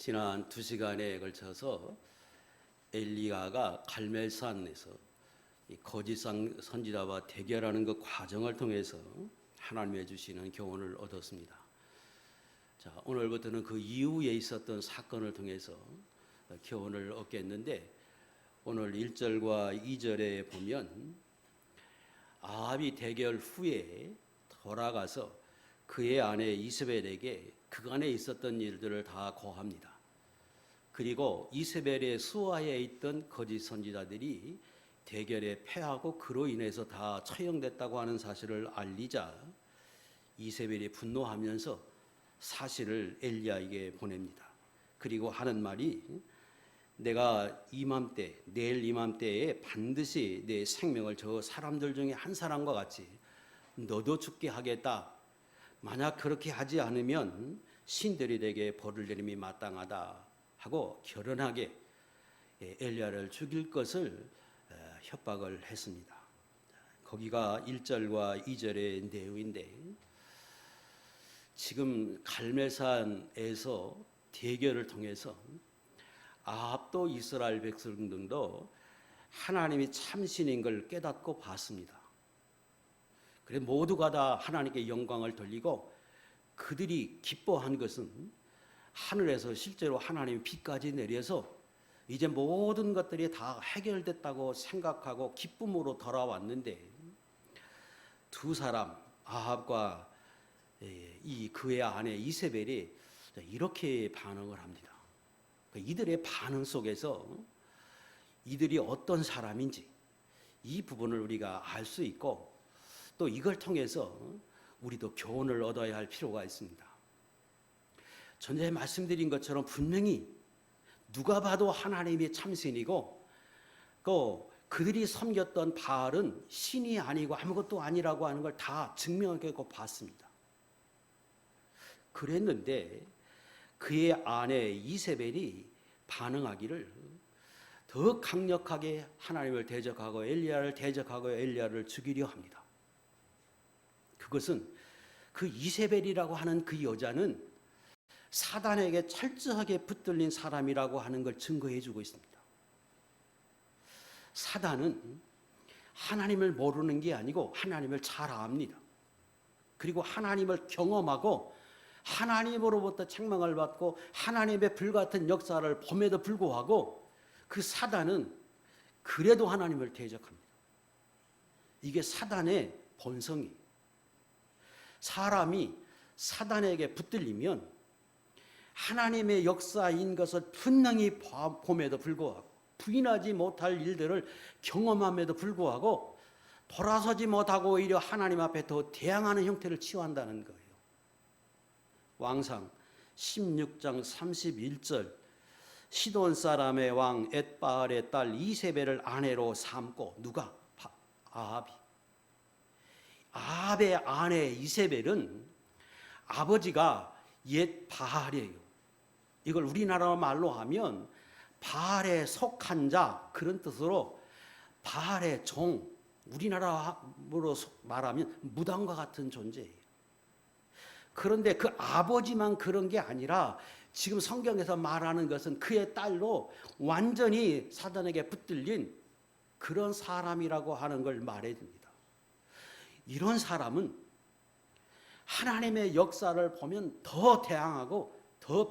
지난 2시간에 걸쳐서 엘리야가 갈멜산에서 이 거짓 선지자와 대결하는 그 과정을 통해서 하나님의 주시는 교훈을 얻었습니다. 자, 오늘부터는 그 이후에 있었던 사건을 통해서 교훈을 얻겠는데, 오늘 1절과 2절에 보면 아합이 대결 후에 돌아가서 그의 아내 이세벨에게 그간에 있었던 일들을 다 고합니다. 그리고 이세벨의 수하에 있던 거짓 선지자들이 대결에 패하고 그로 인해서 다 처형됐다고 하는 사실을 알리자 이세벨이 분노하면서 사실을 엘리야에게 보냅니다. 그리고 하는 말이, 내가 이맘때, 내일 이맘때에 반드시 내 생명을 저 사람들 중에 한 사람과 같이 너도 죽게 하겠다. 만약 그렇게 하지 않으면 신들이 내게 벌을 내림이 마땅하다 하고 결연하게 엘리야를 죽일 것을 협박을 했습니다. 거기가 1절과 2절의 내용인데, 지금 갈멜산에서 대결을 통해서 아합도 이스라엘 백성들도 하나님이 참신인 걸 깨닫고 봤습니다. 그래서 모두가 다 하나님께 영광을 돌리고, 그들이 기뻐한 것은 하늘에서 실제로 하나님이 비까지 내려서 이제 모든 것들이 다 해결됐다고 생각하고 기쁨으로 돌아왔는데, 두 사람 아합과 이 그의 아내 이세벨이 이렇게 반응을 합니다. 이들의 반응 속에서 이들이 어떤 사람인지 이 부분을 우리가 알 수 있고, 또 이걸 통해서 우리도 교훈을 얻어야 할 필요가 있습니다. 전에 말씀드린 것처럼 분명히 누가 봐도 하나님이 참신이고, 또 그들이 섬겼던 바알은 신이 아니고 아무것도 아니라고 하는 걸 다 증명하고 봤습니다. 그랬는데 그의 아내 이세벨이 반응하기를 더 강력하게 하나님을 대적하고 엘리야를 대적하고 엘리야를 죽이려 합니다. 그것은 그 이세벨이라고 하는 그 여자는 사단에게 철저하게 붙들린 사람이라고 하는 걸 증거해 주고 있습니다. 사단은 하나님을 모르는 게 아니고 하나님을 잘 압니다. 그리고 하나님을 경험하고 하나님으로부터 책망을 받고 하나님의 불같은 역사를 봄에도 불구하고 그 사단은 그래도 하나님을 대적합니다. 이게 사단의 본성이에요. 사람이 사단에게 붙들리면 하나님의 역사인 것을 분명히 봄에도 불구하고 부인하지 못할 일들을 경험함에도 불구하고 돌아서지 못하고 오히려 하나님 앞에 더 대항하는 형태를 취한다는 거예요. 왕상 16장 31절, 시돈 사람의 왕 엣바알의 딸 이세벨을 아내로 삼고, 누가? 아합이. 아합의 아내 이세벨은 아버지가 옛 바알이에요. 이걸 우리나라 말로 하면 바알에 속한 자, 그런 뜻으로 바알의 종, 우리나라로 말하면 무당과 같은 존재예요. 그런데 그 아버지만 그런 게 아니라 지금 성경에서 말하는 것은 그의 딸로 완전히 사단에게 붙들린 그런 사람이라고 하는 걸 말해줍니다. 이런 사람은 하나님의 역사를 보면 더 대항하고 더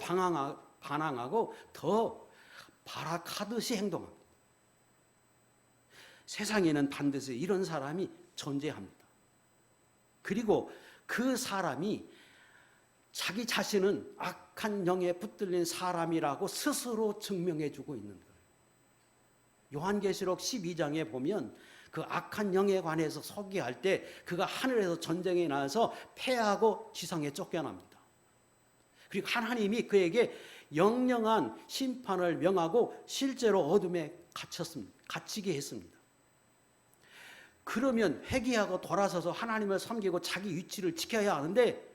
반항하고 더 발악하듯이 행동합니다. 세상에는 반드시 이런 사람이 존재합니다. 그리고 그 사람이 자기 자신은 악한 영에 붙들린 사람이라고 스스로 증명해주고 있는 거예요. 요한계시록 12장에 보면 그 악한 영에 관해서 소개할 때 그가 하늘에서 전쟁에 나와서 패하고 지상에 쫓겨납니다. 그리고 하나님이 그에게 영영한 심판을 명하고 실제로 어둠에 갇히게 했습니다. 그러면 회개하고 돌아서서 하나님을 섬기고 자기 위치를 지켜야 하는데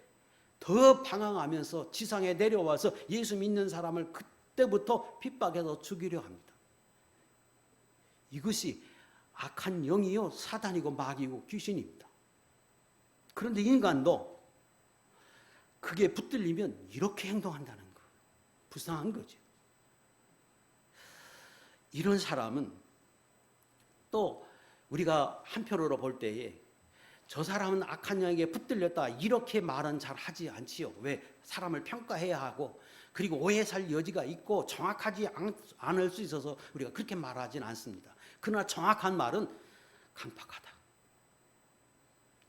더 방황하면서 지상에 내려와서 예수 믿는 사람을 그때부터 핍박해서 죽이려 합니다. 이것이 악한 영이요 사단이고 마귀고 귀신입니다. 그런데 인간도 그게 붙들리면 이렇게 행동한다는 거예요. 불쌍한 거죠. 이런 사람은 또 우리가 한편으로 볼 때에 저 사람은 악한 영에게 붙들렸다 이렇게 말은 잘 하지 않지요. 왜? 사람을 평가해야 하고 그리고 오해 살 여지가 있고 정확하지 않을 수 있어서 우리가 그렇게 말하진 않습니다. 그러나 정확한 말은 강팍하다,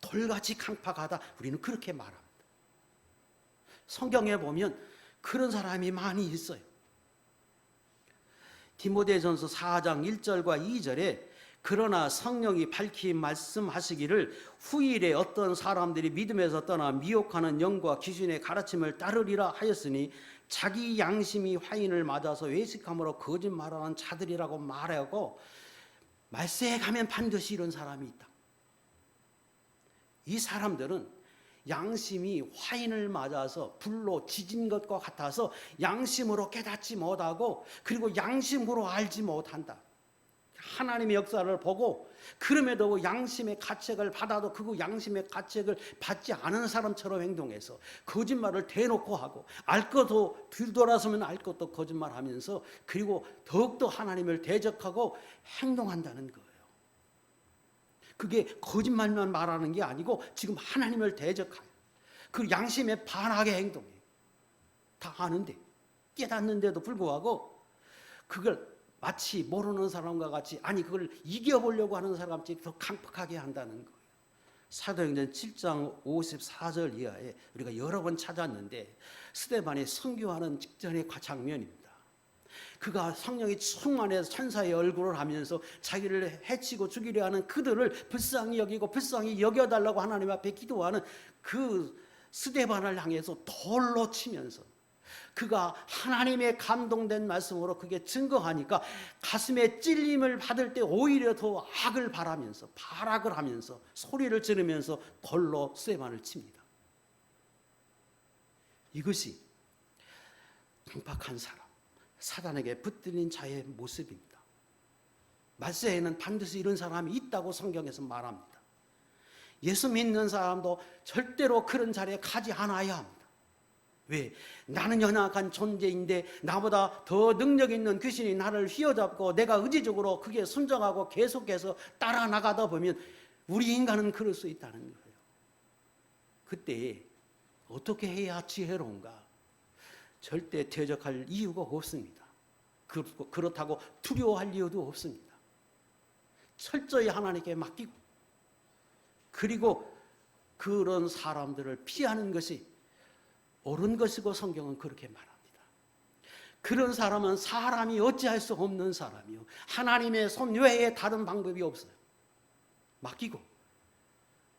돌같이 강팍하다, 우리는 그렇게 말합니다. 성경에 보면 그런 사람이 많이 있어요. 디모데전서 4장 1절과 2절에 그러나 성령이 밝히 말씀하시기를 후일에 어떤 사람들이 믿음에서 떠나 미혹하는 영과 귀신의 가르침을 따르리라 하였으니 자기 양심이 화인을 맞아서 외식함으로 거짓말하는 자들이라고 말하고, 말세에 가면 반드시 이런 사람이 있다. 이 사람들은 양심이 화인을 맞아서 불로 지진 것과 같아서 양심으로 깨닫지 못하고 그리고 양심으로 알지 못한다. 하나님의 역사를 보고 그럼에도 양심의 가책을 받아도 그 양심의 가책을 받지 않은 사람처럼 행동해서 거짓말을 대놓고 하고 알 것도 뒤돌아서면 알 것도 거짓말하면서 그리고 더욱더 하나님을 대적하고 행동한다는 거예요. 그게 거짓말만 말하는 게 아니고 지금 하나님을 대적해요. 그 양심에 반하게 행동해요. 다 아는데, 깨닫는데도 불구하고 그걸 마치 모르는 사람과 같이, 아니 그걸 이겨보려고 하는 사람같이 더 강팍하게 한다는 거예요. 사도행전 7장 54절 이하에 우리가 여러 번 찾았는데 스데반이 선교하는 직전의 장면입니다. 그가 성령이 충만해서 천사의 얼굴을 하면서 자기를 해치고 죽이려 하는 그들을 불쌍히 여기고 불쌍히 여겨달라고 하나님 앞에 기도하는 그 스데반을 향해서 돌로 치면서 그가 하나님의 감동된 말씀으로 그게 증거하니까 가슴에 찔림을 받을 때 오히려 더 악을 바라면서 발악을 하면서 소리를 지르면서 돌로 스데반을 칩니다. 이것이 강팍한 사람, 사단에게 붙들린 자의 모습입니다. 말세에는 반드시 이런 사람이 있다고 성경에서 말합니다. 예수 믿는 사람도 절대로 그런 자리에 가지 않아야 합니다. 왜? 나는 연약한 존재인데 나보다 더 능력 있는 귀신이 나를 휘어잡고 내가 의지적으로 그게 순종하고 계속해서 따라 나가다 보면 우리 인간은 그럴 수 있다는 거예요. 그때 어떻게 해야 지혜로운가? 절대 대적할 이유가 없습니다. 그렇다고 두려워할 이유도 없습니다. 철저히 하나님께 맡기고 그리고 그런 사람들을 피하는 것이 옳은 것이고 성경은 그렇게 말합니다. 그런 사람은 사람이 어찌할 수 없는 사람이요. 하나님의 손 외에 다른 방법이 없어요. 맡기고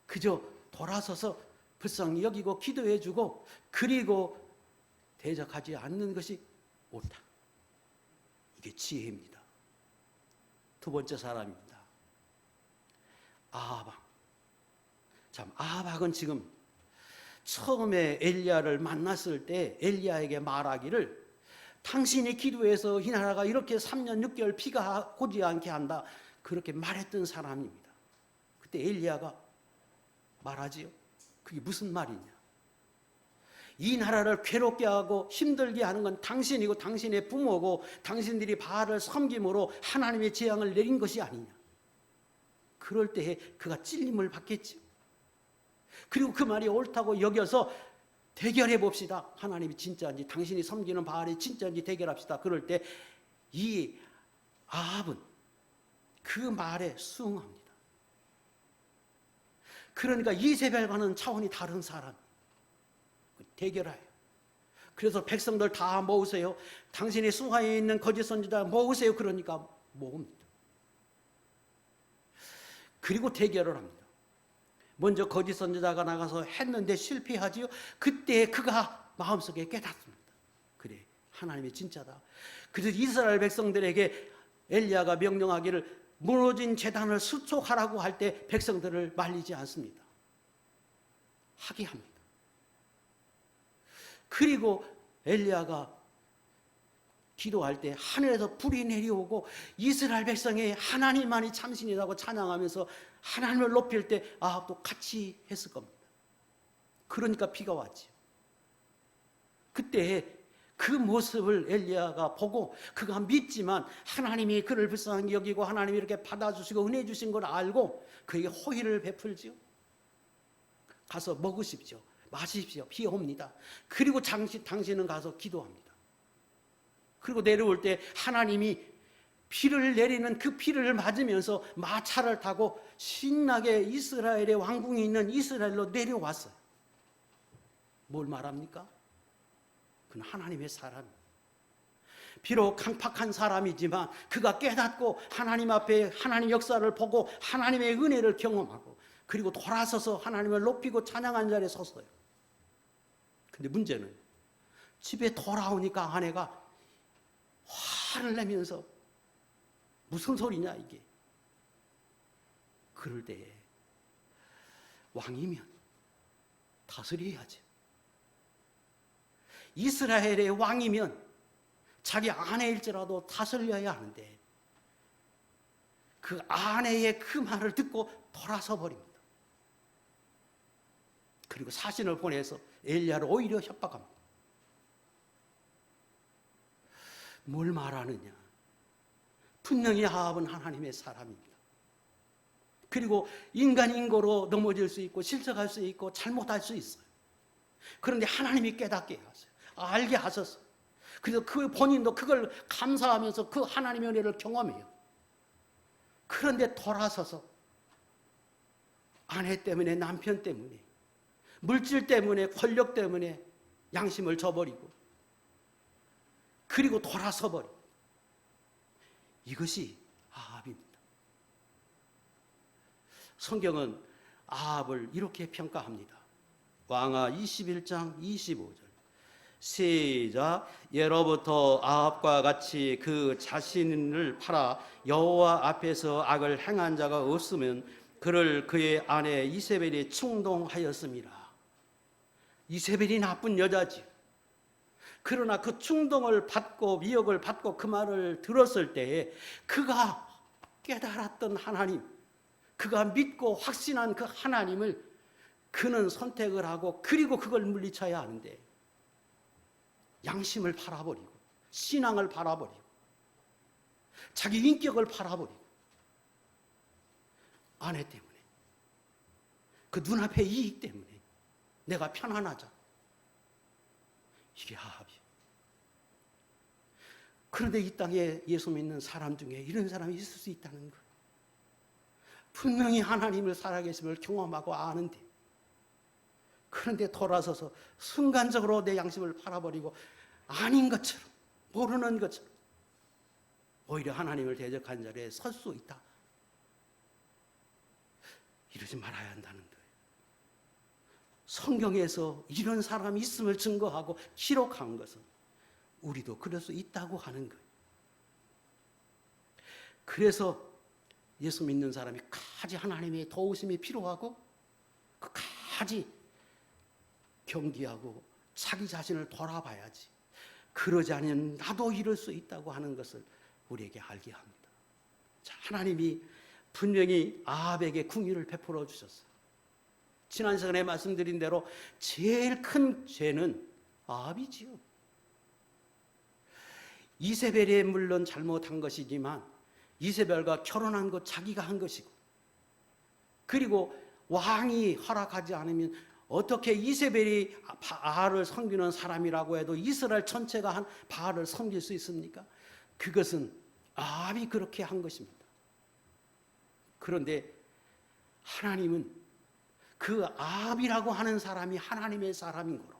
그저 돌아서서 불쌍히 여기고 기도해주고 그리고 대적하지 않는 것이 옳다. 이게 지혜입니다. 두 번째 사람입니다. 아하박. 참, 아하박은 지금 처음에 엘리야를 만났을 때 엘리야에게 말하기를 당신이 기도해서 이 나라가 이렇게 3년 6개월 피가 고지 않게 한다. 그렇게 말했던 사람입니다. 그때 엘리야가 말하지요. 그게 무슨 말이냐. 이 나라를 괴롭게 하고 힘들게 하는 건 당신이고 당신의 부모고 당신들이 바알을 섬김으로 하나님의 재앙을 내린 것이 아니냐. 그럴 때에 그가 찔림을 받겠죠. 그리고 그 말이 옳다고 여겨서 대결해 봅시다. 하나님이 진짜인지 당신이 섬기는 바알이 진짜인지 대결합시다. 그럴 때 이 아합은 그 말에 수응합니다. 그러니까 이세벨과는 차원이 다른 사람. 대결해요. 그래서 백성들 다 모으세요. 당신이 수하에 있는 거짓 선지자 모으세요. 그러니까 모읍니다. 그리고 대결을 합니다. 먼저 거짓 선지자가 나가서 했는데 실패하지요. 그때 그가 마음속에 깨닫습니다. 그래, 하나님이 진짜다. 그래서 이스라엘 백성들에게 엘리야가 명령하기를 무너진 제단을 수축하라고 할 때 백성들을 말리지 않습니다. 하게 합니다. 그리고 엘리야가 기도할 때 하늘에서 불이 내려오고 이스라엘 백성이 하나님만이 참신이라고 찬양하면서 하나님을 높일 때 아합도 같이 했을 겁니다. 그러니까 비가 왔지요. 그때 그 모습을 엘리야가 보고 그가 믿지만 하나님이 그를 불쌍히 여기고 하나님이 이렇게 받아주시고 은혜 주신 걸 알고 그에게 호의를 베풀지요. 가서 먹으십시오. 마십시오. 비 옵니다. 그리고 당신은 가서 기도합니다. 그리고 내려올 때 하나님이 비를 내리는 그 비를 맞으면서 마차를 타고 신나게 이스라엘의 왕궁이 있는 이스라엘로 내려왔어요. 뭘 말합니까? 그는 하나님의 사람. 비록 강팍한 사람이지만 그가 깨닫고 하나님 앞에 하나님 역사를 보고 하나님의 은혜를 경험하고 그리고 돌아서서 하나님을 높이고 찬양한 자리에 섰어요. 근데 문제는 집에 돌아오니까 아내가 화를 내면서 무슨 소리냐 이게. 그럴 때에 왕이면 다스려야지. 이스라엘의 왕이면 자기 아내일지라도 다스려야 하는데 그 아내의 그 말을 듣고 돌아서 버립니다. 그리고 사신을 보내서 엘리야를 오히려 협박합니다. 뭘 말하느냐? 분명히 아합은 하나님의 사람입니다. 그리고 인간인고로 넘어질 수 있고 실수할 수 있고 잘못할 수 있어요. 그런데 하나님이 깨닫게 하세요. 알게 하셨어요. 그래서 그 본인도 그걸 감사하면서 그 하나님의 은혜를 경험해요. 그런데 돌아서서 아내 때문에 남편 때문에 물질 때문에 권력 때문에 양심을 저버리고 그리고 돌아서 버리고 이것이 아합입니다. 성경은 아합을 이렇게 평가합니다. 왕하 21장 25절 시작. 예로부터 아합과 같이 그 자신을 팔아 여호와 앞에서 악을 행한 자가 없으면 그를 그의 아내 이세벨이 충동하였습니다. 이세벨이 나쁜 여자지. 그러나 그 충동을 받고 미혹을 받고 그 말을 들었을 때에 그가 깨달았던 하나님, 그가 믿고 확신한 그 하나님을 그는 선택을 하고 그리고 그걸 물리쳐야 하는데 양심을 팔아버리고 신앙을 팔아버리고 자기 인격을 팔아버리고 아내 때문에 그 눈앞의 이익 때문에 내가 편안하자. 이게 아합이에요. 그런데 이 땅에 예수 믿는 사람 중에 이런 사람이 있을 수 있다는 거예요. 분명히 하나님을 살아계심을 경험하고 아는데 그런데 돌아서서 순간적으로 내 양심을 팔아버리고 아닌 것처럼 모르는 것처럼 오히려 하나님을 대적한 자리에 설 수 있다. 이러지 말아야 한다는 거예요. 성경에서 이런 사람이 있음을 증거하고 기록한 것은 우리도 그럴 수 있다고 하는 거예요. 그래서 예수 믿는 사람이 가지 하나님의 도우심이 필요하고 가지 경기하고 자기 자신을 돌아봐야지. 그러지 않으면 나도 이럴 수 있다고 하는 것을 우리에게 알게 합니다. 자, 하나님이 분명히 아합에게 궁유를 베풀어 주셨어요. 지난 시간에 말씀드린 대로 제일 큰 죄는 아합이지요. 이세벨이 물론 잘못한 것이지만 이세벨과 결혼한 것 자기가 한 것이고 그리고 왕이 허락하지 않으면 어떻게 이세벨이 바알을 섬기는 사람이라고 해도 이스라엘 전체가 한 바알을 섬길 수 있습니까? 그것은 아합이 그렇게 한 것입니다. 그런데 하나님은 그 아합이라고 하는 사람이 하나님의 사람인 거로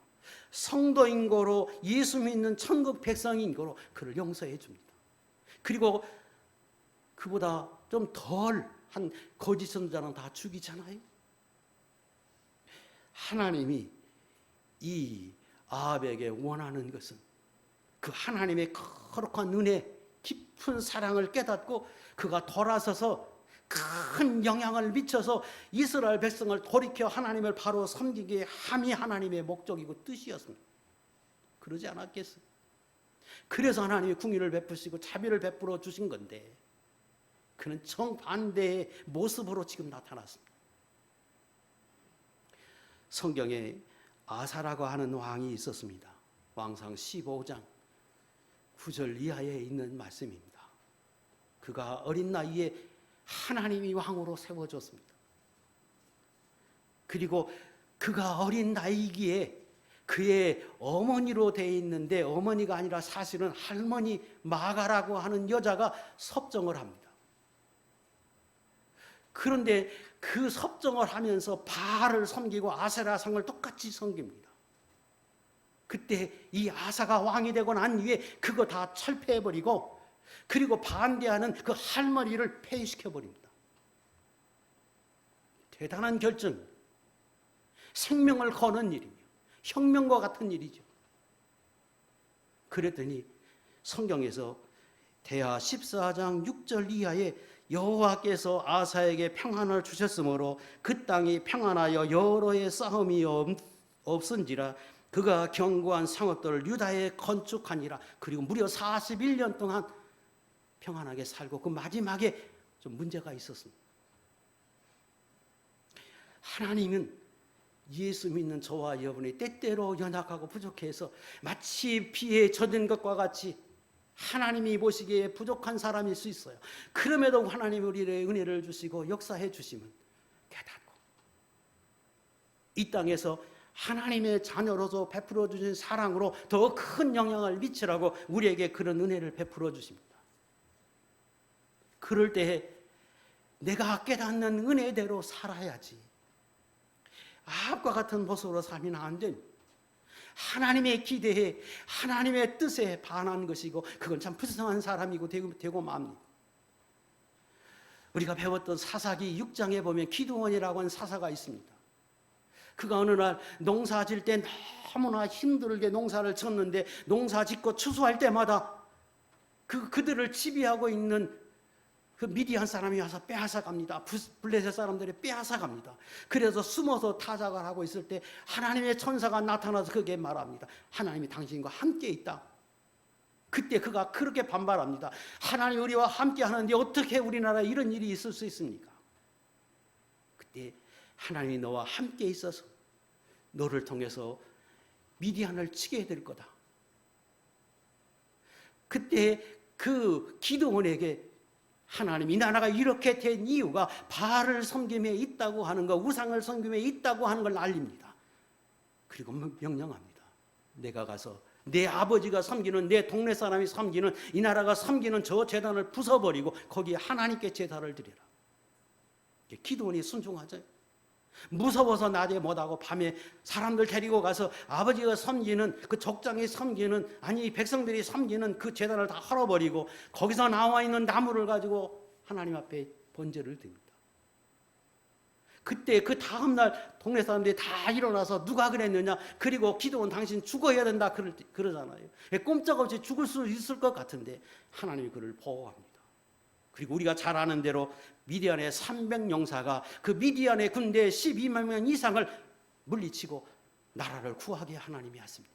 성도인 거로 예수 믿는 천국 백성인 거로 그를 용서해 줍니다. 그리고 그보다 좀 덜 한 거짓 선자는 다 죽이잖아요. 하나님이 이 아합에게 원하는 것은 그 하나님의 거룩한 은혜 깊은 사랑을 깨닫고 그가 돌아서서 큰 영향을 미쳐서 이스라엘 백성을 돌이켜 하나님을 바로 섬기기에 함이 하나님의 목적이고 뜻이었습니다. 그러지 않았겠어요? 그래서 하나님이 궁유를 베푸시고 자비를 베풀어 주신 건데 그는 정반대의 모습으로 지금 나타났습니다. 성경에 아사라고 하는 왕이 있었습니다. 왕상 15장 9절 이하에 있는 말씀입니다. 그가 어린 나이에 하나님이 왕으로 세워졌습니다. 그리고 그가 어린 나이기에 그의 어머니로 되어 있는데 어머니가 아니라 사실은 할머니 마가라고 하는 여자가 섭정을 합니다. 그런데 그 섭정을 하면서 바알을 섬기고 아세라상을 똑같이 섬깁니다. 그때 이 아사가 왕이 되고 난 후에 그거 다 철폐해버리고 그리고 반대하는 그 할머니를 폐위시켜버립니다. 대단한 결정, 생명을 거는 일이며 혁명과 같은 일이죠. 그랬더니 성경에서 대하 14장 6절 이하에 여호와께서 아사에게 평안을 주셨으므로 그 땅이 평안하여 여러 해의 싸움이 없은지라 그가 견고한 성읍들을 유다에 건축하니라. 그리고 무려 41년 동안 평안하게 살고 그 마지막에 좀 문제가 있었습니다. 하나님은 예수 믿는 저와 여러분이 때때로 연약하고 부족해서 마치 비에 젖은 것과 같이 하나님이 보시기에 부족한 사람일 수 있어요. 그럼에도 하나님이 우리에게 은혜를 주시고 역사해 주시면 깨닫고 이 땅에서 하나님의 자녀로서 베풀어 주신 사랑으로 더 큰 영향을 미치라고 우리에게 그런 은혜를 베풀어 주십니다. 그럴 때에 내가 깨닫는 은혜대로 살아야지 아합과 같은 모습으로 살면 안 됩니다. 하나님의 기대에 하나님의 뜻에 반한 것이고 그건 참 불쌍한 사람이고 되고 맙니다. 우리가 배웠던 사사기 6장에 보면 기드온이라고 하는 사사가 있습니다. 그가 어느 날 농사 질 때 너무나 힘들게 농사를 쳤는데 농사 짓고 추수할 때마다 그들을 지배하고 있는 그 미디안 사람이 와서 빼앗아 갑니다. 블레셋 사람들이 빼앗아 갑니다. 그래서 숨어서 타작을 하고 있을 때 하나님의 천사가 나타나서 그게 말합니다. 하나님이 당신과 함께 있다. 그때 그가 그렇게 반발합니다. 하나님 우리와 함께 하는데 어떻게 우리나라에 이런 일이 있을 수 있습니까? 그때 하나님이 너와 함께 있어서 너를 통해서 미디안을 치게 될 거다. 그때 그 기드온에게 하나님 이 나라가 이렇게 된 이유가 바알을 섬김에 있다고 하는 것, 우상을 섬김에 있다고 하는 걸 알립니다. 그리고 명령합니다. 내가 가서 내 아버지가 섬기는 내 동네 사람이 섬기는 이 나라가 섬기는 저 제단을 부숴버리고 거기에 하나님께 제사를 드리라. 기드온이 순종하죠. 무서워서 낮에 못하고 밤에 사람들 데리고 가서 아버지가 섬기는 그 족장이 섬기는 아니 백성들이 섬기는 그 제단을 다 헐어버리고 거기서 나와 있는 나무를 가지고 하나님 앞에 번제를 드립니다. 그때 그 다음날 동네 사람들이 다 일어나서 누가 그랬느냐 그리고 기도원 당신 죽어야 된다 그러잖아요. 꼼짝없이 죽을 수 있을 것 같은데 하나님이 그를 보호합니다. 그리고 우리가 잘 아는 대로 미디안의 300용사가 그 미디안의 군대 12만 명 이상을 물리치고 나라를 구하게 하나님이 하십니다.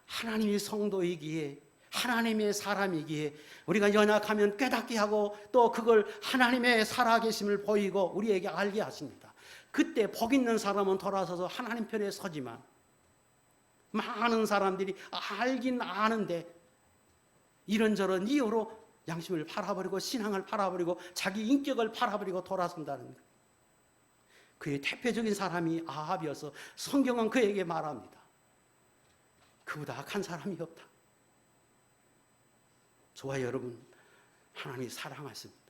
하나님이 성도이기에 하나님의 사람이기에 우리가 연약하면 깨닫게 하고 또 그걸 하나님의 살아계심을 보이고 우리에게 알게 하십니다. 그때 복 있는 사람은 돌아서서 하나님 편에 서지만 많은 사람들이 알긴 아는데 이런저런 이유로 양심을 팔아버리고 신앙을 팔아버리고 자기 인격을 팔아버리고 돌아선다는 것. 그의 대표적인 사람이 아합이어서 성경은 그에게 말합니다. 그보다 악한 사람이 없다. 저와 여러분 하나님이 사랑하십니다.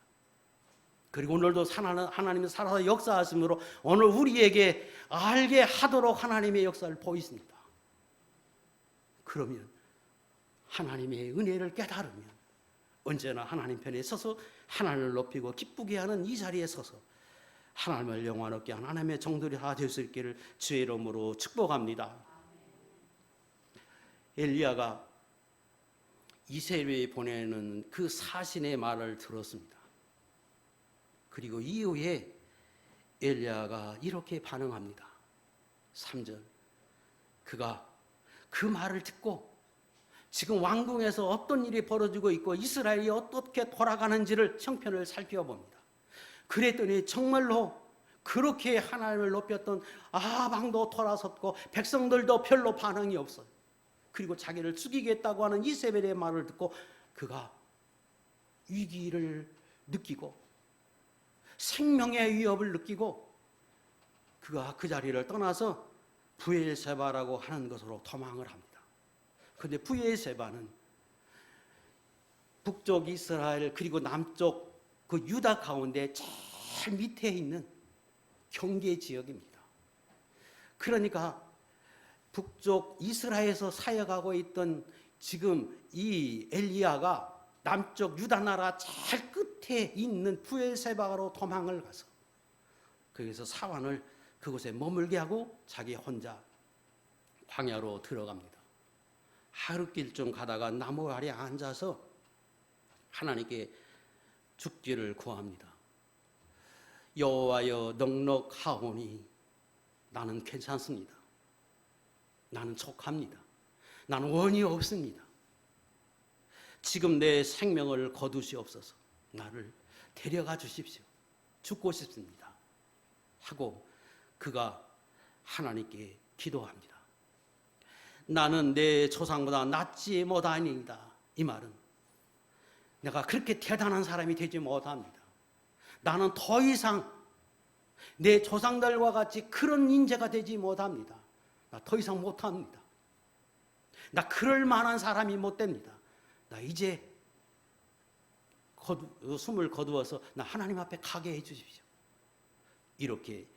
그리고 오늘도 하나님이 살아서 역사하심으로 오늘 우리에게 알게 하도록 하나님의 역사를 보이십니다. 그러면 하나님의 은혜를 깨달으면 언제나 하나님 편에 서서 하나님을 높이고 기쁘게 하는 이 자리에 서서 하나님을 영화롭게 하는 하나님의 종들이 다 될 수 있기를 주의 이름으로 축복합니다. 엘리야가 이세벨이 보내는 그 사신의 말을 들었습니다. 그리고 이후에 엘리야가 이렇게 반응합니다. 3절 그가 그 말을 듣고 지금 왕궁에서 어떤 일이 벌어지고 있고 이스라엘이 어떻게 돌아가는지를 형편을 살펴봅니다. 그랬더니 정말로 그렇게 하나님을 높였던 아방도 돌아섰고 백성들도 별로 반응이 없어요. 그리고 자기를 죽이겠다고 하는 이세벨의 말을 듣고 그가 위기를 느끼고 생명의 위협을 느끼고 그가 그 자리를 떠나서 브엘세바라고 하는 것으로 도망을 합니다. 그런데 브엘세바는 북쪽 이스라엘 그리고 남쪽 그 유다 가운데 제일 밑에 있는 경계 지역입니다. 그러니까 북쪽 이스라엘에서 사역하고 있던 지금 이 엘리야가 남쪽 유다 나라 제일 끝에 있는 브엘세바로 도망을 가서 거기서 사환을 그곳에 머물게 하고 자기 혼자 광야로 들어갑니다. 하룻길쯤 가다가 나무 아래 앉아서 하나님께 죽기를 구합니다. 여호와여 넉넉하오니 나는 괜찮습니다. 나는 족합니다. 나는 원이 없습니다. 지금 내 생명을 거두시옵소서. 나를 데려가 주십시오. 죽고 싶습니다. 하고 그가 하나님께 기도합니다. 나는 내 조상보다 낫지 못하니이다. 이 말은 내가 그렇게 대단한 사람이 되지 못합니다. 나는 더 이상 내 조상들과 같이 그런 인재가 되지 못합니다. 나 더 이상 못합니다. 나 그럴 만한 사람이 못 됩니다. 나 이제 숨을 거두어서 나 하나님 앞에 가게 해 주십시오. 이렇게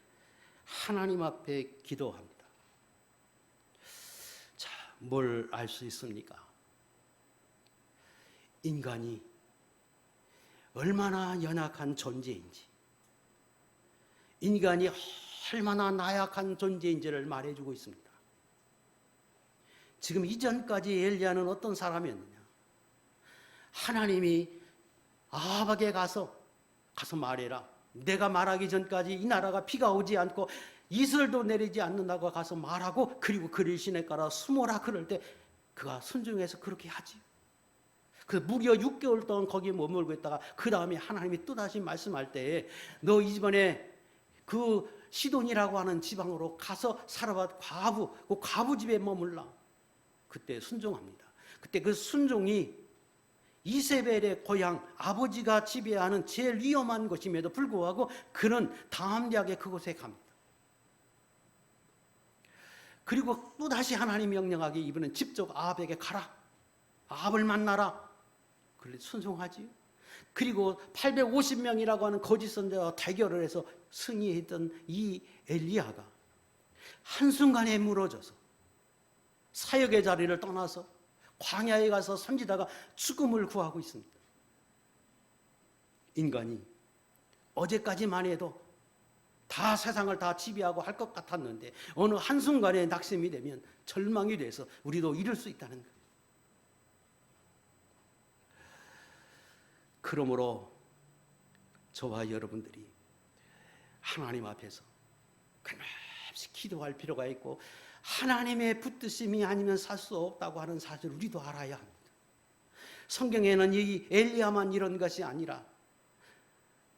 하나님 앞에 기도합니다. 자, 뭘 알 수 있습니까? 인간이 얼마나 연약한 존재인지, 인간이 얼마나 나약한 존재인지를 말해주고 있습니다. 지금 이전까지 엘리야는 어떤 사람이었느냐? 하나님이 아합에게 가서 말해라. 내가 말하기 전까지 이 나라가 비가 오지 않고 이슬도 내리지 않는다고 가서 말하고 그리고 그를 시내 깔아 숨어라 그럴 때 그가 순종해서 그렇게 하지. 그 무려 6개월 동안 거기에 머물고 있다가 그 다음에 하나님이 또다시 말씀할 때 너 이번에 그 시돈이라고 하는 지방으로 가서 살아봤 그 과부 집에 머물라. 그때 순종합니다. 그때 그 순종이 이세벨의 고향 아버지가 지배하는 제일 위험한 곳임에도 불구하고 그는 담대하게 그곳에 갑니다. 그리고 또다시 하나님 명령하기 이번엔 직접 아합에게 가라. 아합을 만나라. 그래 순종하지요. 그리고 850명이라고 하는 거짓 선지자와 대결을 해서 승리했던 이 엘리야가 한순간에 무너져서 사역의 자리를 떠나서 광야에 가서 선지자가 죽음을 구하고 있습니다. 인간이 어제까지만 해도 다 세상을 다 지배하고 할 것 같았는데 어느 한순간에 낙심이 되면 절망이 돼서 우리도 이룰 수 있다는 거예요. 그러므로 저와 여러분들이 하나님 앞에서 끊임없이 기도할 필요가 있고 하나님의 붙드심이 아니면 살 수 없다고 하는 사실을 우리도 알아야 합니다. 성경에는 이 엘리야만 이런 것이 아니라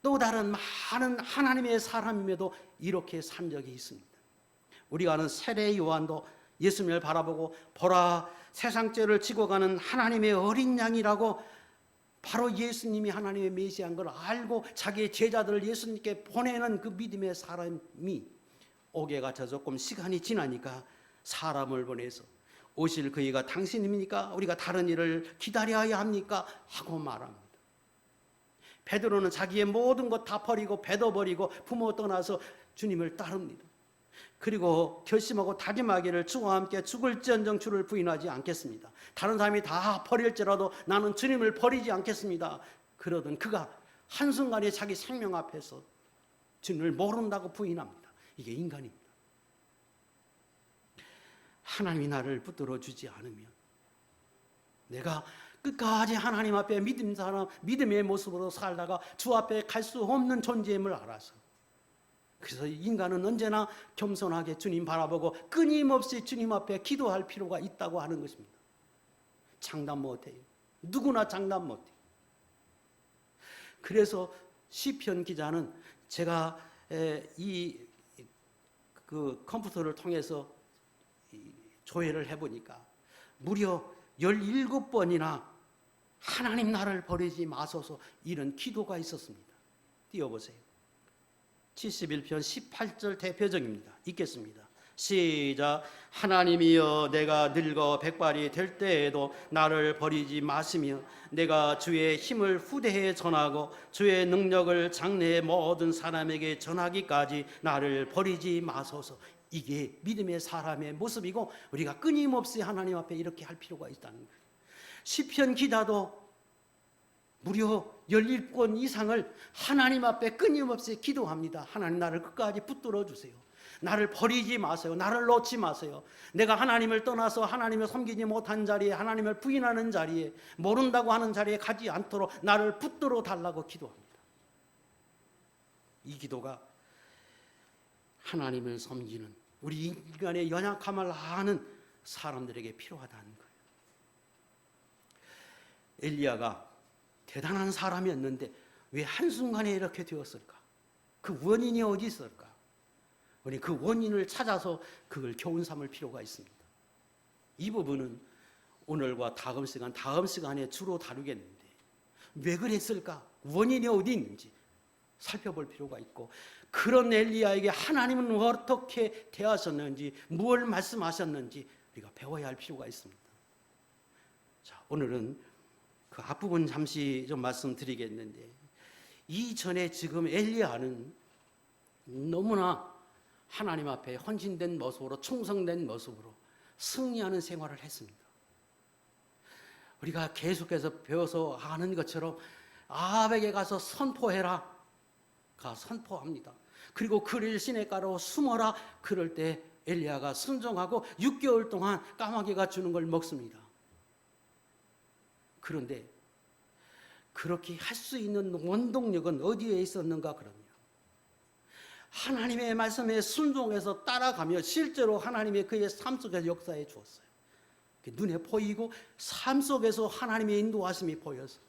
또 다른 많은 하나님의 사람임에도 이렇게 산 적이 있습니다. 우리가 아는 세례 요한도 예수님을 바라보고 보라 세상 죄를 지고 가는 하나님의 어린 양이라고 바로 예수님이 하나님의 메시아인 걸 알고 자기의 제자들을 예수님께 보내는 그 믿음의 사람이 옥에 갇혀 조금 시간이 지나니까 사람을 보내서 오실 그이가 당신입니까? 우리가 다른 일을 기다려야 합니까? 하고 말합니다. 베드로는 자기의 모든 것 다 버리고 배도 버리고 부모 떠나서 주님을 따릅니다. 그리고 결심하고 다짐하기를 주와 함께 죽을지언정 주를 부인하지 않겠습니다. 다른 사람이 다 버릴지라도 나는 주님을 버리지 않겠습니다. 그러던 그가 한순간에 자기 생명 앞에서 주님을 모른다고 부인합니다. 이게 인간입니다. 하나님이 나를 붙들어 주지 않으면 내가 끝까지 하나님 앞에 믿음의 모습으로 살다가 주 앞에 갈 수 없는 존재임을 알아서 그래서 인간은 언제나 겸손하게 주님 바라보고 끊임없이 주님 앞에 기도할 필요가 있다고 하는 것입니다. 장담 못해요. 누구나 장담 못해요. 그래서 시편 기자는 제가 그 컴퓨터를 통해서 조회를 해보니까 무려 17번이나 하나님 나를 버리지 마소서 이런 기도가 있었습니다. 띄워보세요. 71편 18절 대표적입니다. 읽겠습니다. 시작. 하나님이여 내가 늙어 백발이 될 때에도 나를 버리지 마시며 내가 주의 힘을 후대에 전하고 주의 능력을 장래의 모든 사람에게 전하기까지 나를 버리지 마소서. 이게 믿음의 사람의 모습이고 우리가 끊임없이 하나님 앞에 이렇게 할 필요가 있다는 거예요. 시편 기자도 무려 17권 이상을 하나님 앞에 끊임없이 기도합니다. 하나님 나를 끝까지 붙들어 주세요. 나를 버리지 마세요. 나를 놓지 마세요. 내가 하나님을 떠나서 하나님을 섬기지 못한 자리에, 하나님을 부인하는 자리에, 모른다고 하는 자리에 가지 않도록 나를 붙들어 달라고 기도합니다. 이 기도가 하나님을 섬기는 우리 인간의 연약함을 아는 사람들에게 필요하다는 거예요. 엘리야가 대단한 사람이었는데 왜 한순간에 이렇게 되었을까? 그 원인이 어디 있을까? 우리 그 원인을 찾아서 그걸 교훈 삼을 필요가 있습니다. 이 부분은 오늘과 다음 시간에 주로 다루겠는데 왜 그랬을까? 원인이 어디 있는지 살펴볼 필요가 있고 그런 엘리야에게 하나님은 어떻게 대하셨는지 무엇을 말씀하셨는지 우리가 배워야 할 필요가 있습니다. 자, 오늘은 그 앞부분 잠시 좀 말씀드리겠는데 이전에 지금 엘리야는 너무나 하나님 앞에 헌신된 모습으로 충성된 모습으로 승리하는 생활을 했습니다. 우리가 계속해서 배워서 아는 것처럼 아합에게 가서 선포해라 가 선포합니다. 그리고 그릴 시냇가로 숨어라. 그럴 때 엘리야가 순종하고 6개월 동안 까마귀가 주는 걸 먹습니다. 그런데 그렇게 할 수 있는 원동력은 어디에 있었는가 그러면 하나님의 말씀에 순종해서 따라가며 실제로 하나님의 그의 삶 속에서 역사해 주었어요. 눈에 보이고 삶 속에서 하나님의 인도하심이 보여서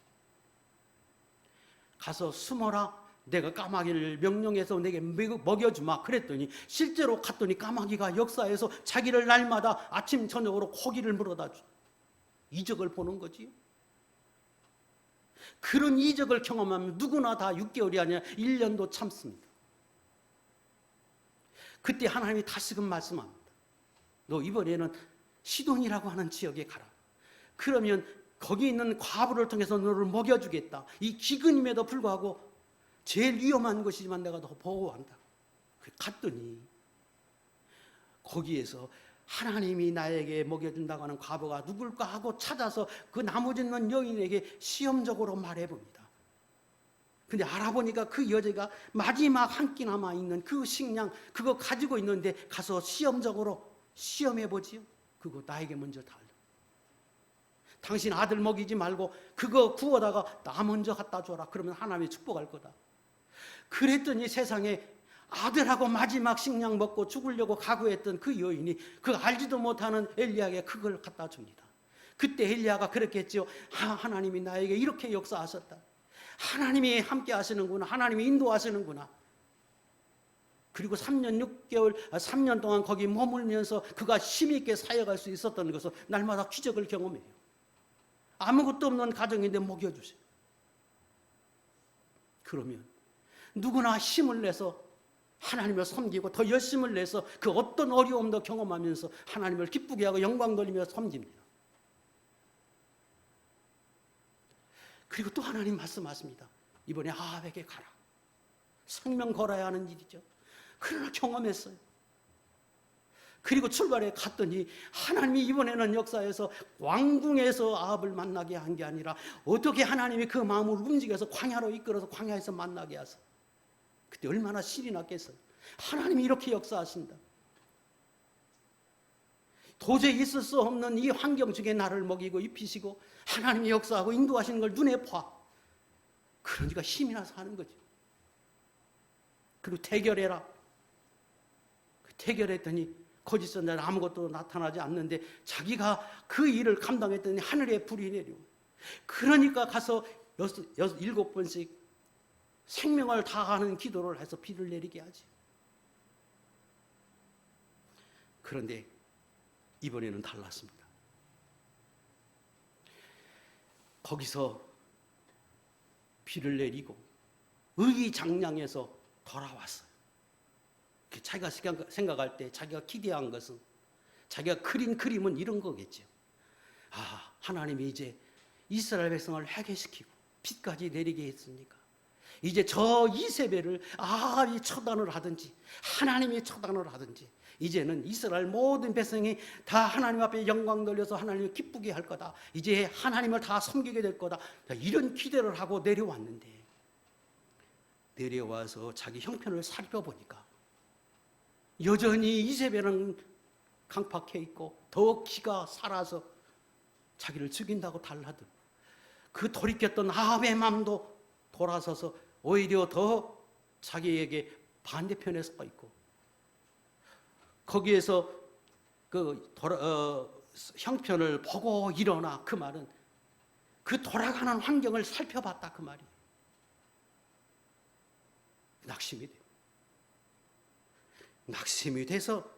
가서 숨어라. 내가 까마귀를 명령해서 내게 먹여주마 그랬더니 실제로 갔더니 까마귀가 역사해서 자기를 날마다 아침 저녁으로 고기를 물어다 주 이적을 보는 거지요. 그런 이적을 경험하면 누구나 다 6개월이 아니라 1년도 참습니다. 그때 하나님이 다시금 말씀합니다. 너 이번에는 시돈이라고 하는 지역에 가라. 그러면 거기 있는 과부를 통해서 너를 먹여주겠다. 이 기근임에도 불구하고 제일 위험한 것이지만 내가 더 보호한다. 갔더니 거기에서 하나님이 나에게 먹여준다고 하는 과부가 누굴까 하고 찾아서 그 나무 짚는 여인에게 시험적으로 말해봅니다. 근데 알아보니까 그 여자가 마지막 한 끼 남아있는 그 식량 그거 가지고 있는데 가서 시험적으로 시험해보지요. 그거 나에게 먼저 달라. 당신 아들 먹이지 말고 그거 구워다가 나 먼저 갖다 줘라. 그러면 하나님이 축복할 거다. 그랬더니 세상에 아들하고 마지막 식량 먹고 죽으려고 각오했던 그 여인이 그 알지도 못하는 엘리야에게 그걸 갖다 줍니다. 그때 엘리야가 그렇게 했죠. 하나님이 나에게 이렇게 역사하셨다. 하나님이 함께 하시는구나. 하나님이 인도하시는구나. 그리고 3년 동안 거기 머물면서 그가 힘있게 사역할 수 있었던 것은 날마다 기적을 경험해요. 아무것도 없는 가정인데 먹여주세요. 그러면 누구나 힘을 내서 하나님을 섬기고 더 열심을 내서 그 어떤 어려움도 경험하면서 하나님을 기쁘게 하고 영광 돌리며 섬깁니다. 그리고 또 하나님 말씀하십니다. 이번에 아합에게 가라. 생명 걸어야 하는 일이죠. 그러나 경험했어요. 그리고 출발해 갔더니 하나님이 이번에는 역사에서 왕궁에서 아합을 만나게 한 게 아니라 어떻게 하나님이 그 마음을 움직여서 광야로 이끌어서 광야에서 만나게 하셔. 그때 얼마나 신이 났겠어요. 하나님이 이렇게 역사하신다. 도저히 있을 수 없는 이 환경 중에 나를 먹이고 입히시고 하나님이 역사하고 인도하시는 걸 눈에 봐. 그러니까 힘이 나서 하는 거죠. 그리고 대결해라. 대결했더니 거짓 선자는 아무것도 나타나지 않는데 자기가 그 일을 감당했더니 하늘에 불이 내려오고 그러니까 가서 7번씩 생명을 다하는 기도를 해서 비를 내리게 하지. 그런데 이번에는 달랐습니다. 거기서 비를 내리고 의기장량해서 돌아왔어요. 자기가 생각할 때 자기가 기대한 것은, 자기가 그린 그림은 이런 거겠죠. 아, 하나님이 이제 이스라엘 백성을 해결시키고 비까지 내리게 했으니까 이제 저 이세벨을 아합이 처단을 하든지 하나님이 처단을 하든지 이제는 이스라엘 모든 백성이 다 하나님 앞에 영광 돌려서 하나님을 기쁘게 할 거다. 이제 하나님을 다 섬기게 될 거다. 이런 기대를 하고 내려왔는데, 내려와서 자기 형편을 살펴보니까 여전히 이세벨은 강팍해 있고 더 기가 살아서 자기를 죽인다고 달라들고, 그 돌이켰던 아합의 마음도 돌아서서 오히려 더 자기에게 반대편에 서 있고, 거기에서 형편을 보고 일어나, 그 말은 그 돌아가는 환경을 살펴봤다 그 말이에요. 낙심이 돼요. 낙심이 돼서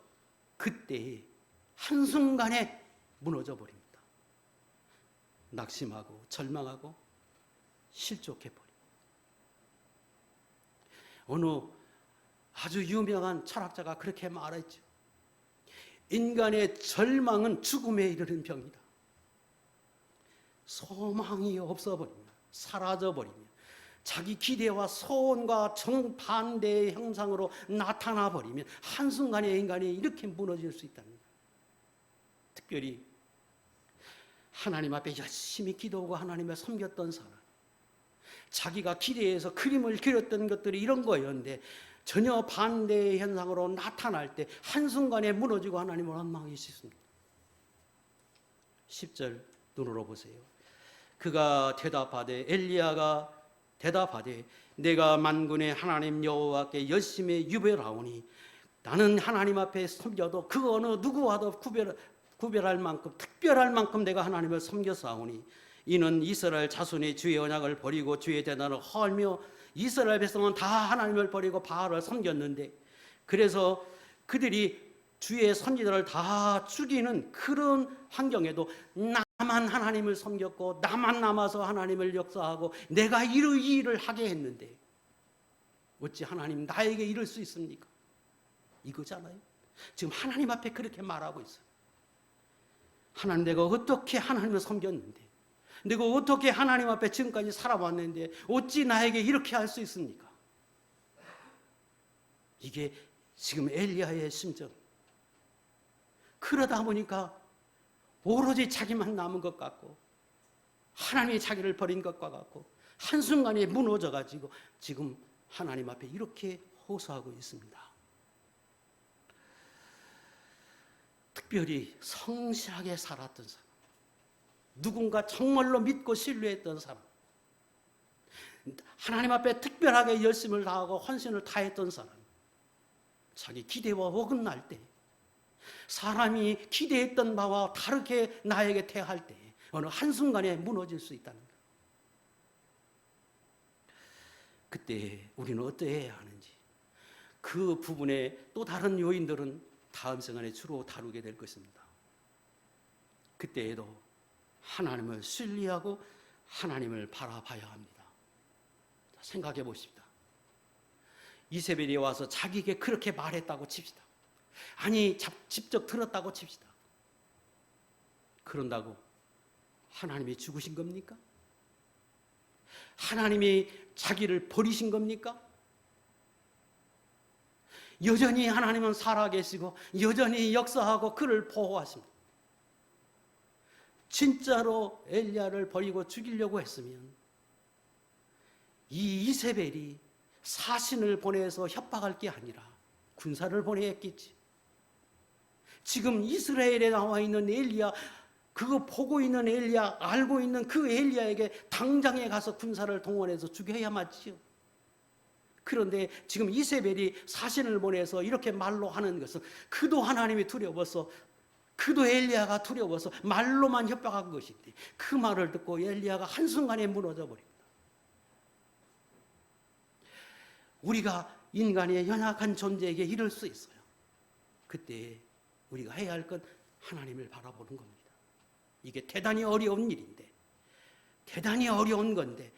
그때 한순간에 무너져 버립니다. 낙심하고 절망하고 실족해버립니다. 어느 아주 유명한 철학자가 그렇게 말했죠. 인간의 절망은 죽음에 이르는 병이다. 소망이 없어버리면, 사라져버리면, 자기 기대와 소원과 정반대의 형상으로 나타나버리면 한순간에 인간이 이렇게 무너질 수 있다는 거예요. 특별히 하나님 앞에 열심히 기도하고 하나님을 섬겼던 사람, 자기가 기대해서 그림을 그렸던 것들이 이런 거였는데 전혀 반대의 현상으로 나타날 때 한순간에 무너지고 하나님을 원망할 수 있습니다. 10절 눈으로 보세요. 그가 대답하되, 엘리야가 대답하되, 내가 만군의 하나님 여호와께 열심히 유별하오니 나는 하나님 앞에 섬겨도 그 어느 누구와도 구별할 만큼, 특별할 만큼 내가 하나님을 섬겼사오니 이는 이스라엘 자손이 주의 언약을 버리고 주의 대단을 헐며, 이스라엘 백성은 다 하나님을 버리고 바알을 섬겼는데, 그래서 그들이 주의 선지자를 다 죽이는 그런 환경에도 나만 하나님을 섬겼고 나만 남아서 하나님을 역사하고 내가 이 일을 하게 했는데 어찌 하나님 나에게 이럴 수 있습니까? 이거잖아요. 지금 하나님 앞에 그렇게 말하고 있어요. 하나님, 내가 어떻게 하나님을 섬겼는데, 내가 어떻게 하나님 앞에 지금까지 살아왔는데 어찌 나에게 이렇게 할 수 있습니까? 이게 지금 엘리야의 심정. 그러다 보니까 오로지 자기만 남은 것 같고 하나님이 자기를 버린 것과 같고 한순간에 무너져가지고 지금 하나님 앞에 이렇게 호소하고 있습니다. 특별히 성실하게 살았던 사람, 누군가 정말로 믿고 신뢰했던 사람, 하나님 앞에 특별하게 열심을 다하고 헌신을 다했던 사람, 자기 기대와 어긋날 때, 사람이 기대했던 바와 다르게 나에게 대할 때 어느 한순간에 무너질 수 있다는 것. 그때 우리는 어떠해야 하는지, 그 부분에 또 다른 요인들은 다음 시간에 주로 다루게 될 것입니다. 그때에도 하나님을 신뢰하고 하나님을 바라봐야 합니다. 생각해 보십시다. 이세벨이 와서 자기에게 그렇게 말했다고 칩시다. 아니, 직접 들었다고 칩시다. 그런다고 하나님이 죽으신 겁니까? 하나님이 자기를 버리신 겁니까? 여전히 하나님은 살아계시고 여전히 역사하고 그를 보호하십니다. 진짜로 엘리야를 버리고 죽이려고 했으면 이 이세벨이 사신을 보내서 협박할 게 아니라 군사를 보내야 했겠지. 지금 이스라엘에 나와 있는 엘리야, 그거 보고 있는 엘리야, 알고 있는 그 엘리야에게 당장에 가서 군사를 동원해서 죽여야 맞지요. 그런데 지금 이세벨이 사신을 보내서 이렇게 말로 하는 것은 그도 하나님이 두려워서, 그도 엘리야가 두려워서 말로만 협박한 것인데 그 말을 듣고 엘리야가 한순간에 무너져 버립니다. 우리가 인간의 연약한 존재에게 이럴 수 있어요. 그때 우리가 해야 할 건 하나님을 바라보는 겁니다. 이게 대단히 어려운 일인데, 대단히 어려운 건데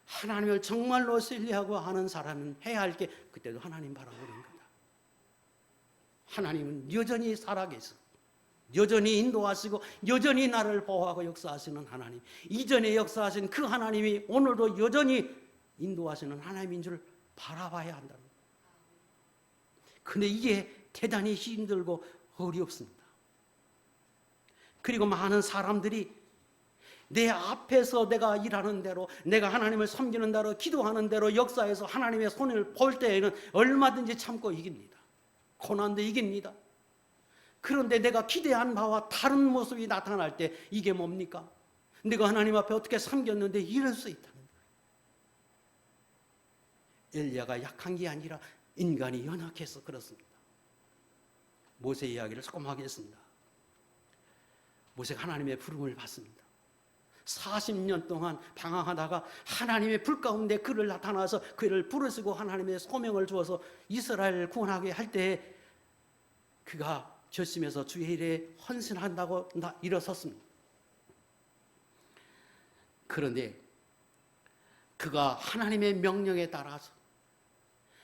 하나님을 정말로 신뢰하고 하는 사람은 해야 할 게 그때도 하나님 바라보는 거다. 하나님은 여전히 살아계시고 여전히 인도하시고 여전히 나를 보호하고 역사하시는 하나님, 이전에 역사하신 그 하나님이 오늘도 여전히 인도하시는 하나님인 줄 바라봐야 한다는 거예요. 근데 이게 대단히 힘들고 어렵습니다. 그리고 많은 사람들이 내 앞에서 내가 일하는 대로, 내가 하나님을 섬기는 대로, 기도하는 대로 역사에서 하나님의 손을 볼 때에는 얼마든지 참고 이깁니다. 고난도 이깁니다. 그런데 내가 기대한 바와 다른 모습이 나타날 때 이게 뭡니까? 내가 하나님 앞에 어떻게 섬겼는데 이럴 수 있다는 거예요. 엘리야가 약한 게 아니라 인간이 연약해서 그렇습니다. 모세 이야기를 조금 하겠습니다. 모세가 하나님의 부름을 받습니다. 40년 동안 방황하다가 하나님의 불 가운데 그를 나타나서 그를 부르시고 하나님의 소명을 주어서 이스라엘을 구원하게 할 때 그가 결심해서 주의 일에 헌신한다고 일어섰습니다. 그런데 그가 하나님의 명령에 따라서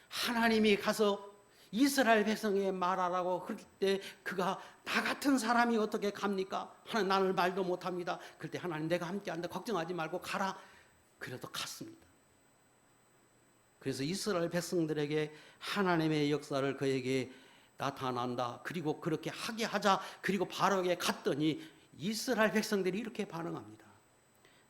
하나님이 가서 이스라엘 백성에게 말하라고 그럴 때 그가 나 같은 사람이 어떻게 갑니까? 하나님 나는 말도 못합니다. 그럴 때 하나님 내가 함께한다. 걱정하지 말고 가라. 그래도 갔습니다. 그래서 이스라엘 백성들에게 하나님의 역사를 그에게 나타난다. 그리고 그렇게 하게 하자. 그리고 바로에게 갔더니 이스라엘 백성들이 이렇게 반응합니다.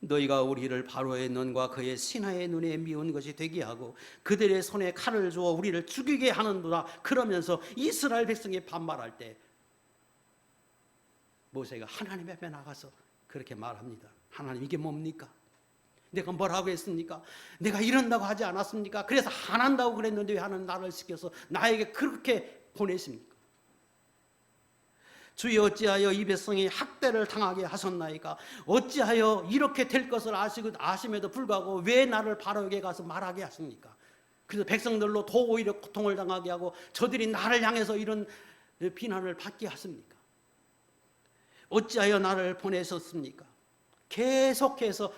너희가 우리를 바로의 눈과 그의 신하의 눈에 미운 것이 되게 하고 그들의 손에 칼을 주어 우리를 죽이게 하는도다. 그러면서 이스라엘 백성이 반말할 때 모세가 하나님 앞에 나가서 그렇게 말합니다. 하나님 이게 뭡니까? 내가 뭐라고 했습니까? 내가 이런다고 하지 않았습니까? 그래서 안 한다고 그랬는데 왜 하나님 나를 시켜서 나에게 그렇게 보내십니까? 주여 어찌하여 이 백성이 학대를 당하게 하셨나이까? 어찌하여 이렇게 될 것을 아심에도 불구하고 왜 나를 바로에게 가서 말하게 하십니까? 그래서 백성들로 더 오히려 고통을 당하게 하고 저들이 나를 향해서 이런 비난을 받게 하십니까? 어찌하여 나를 보내셨습니까? 계속해서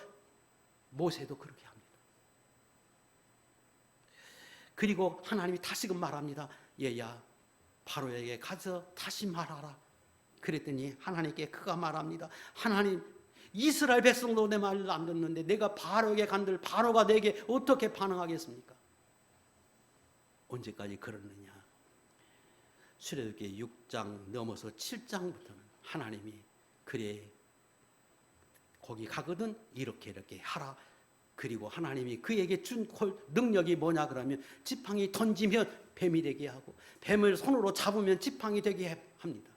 모세도 그렇게 합니다. 그리고 하나님이 다시금 말합니다. 얘야 바로에게 가서 다시 말하라. 그랬더니 하나님께 그가 말합니다. 하나님 이스라엘 백성도 내 말을 안 듣는데 내가 바로에게 간들 바로가 내게 어떻게 반응하겠습니까? 언제까지 그러느냐? 출애굽기 6장 넘어서 7장부터는 하나님이 그래 거기 가거든 이렇게 하라. 그리고 하나님이 그에게 준 능력이 뭐냐 그러면 지팡이 던지면 뱀이 되게 하고 뱀을 손으로 잡으면 지팡이 되게 합니다.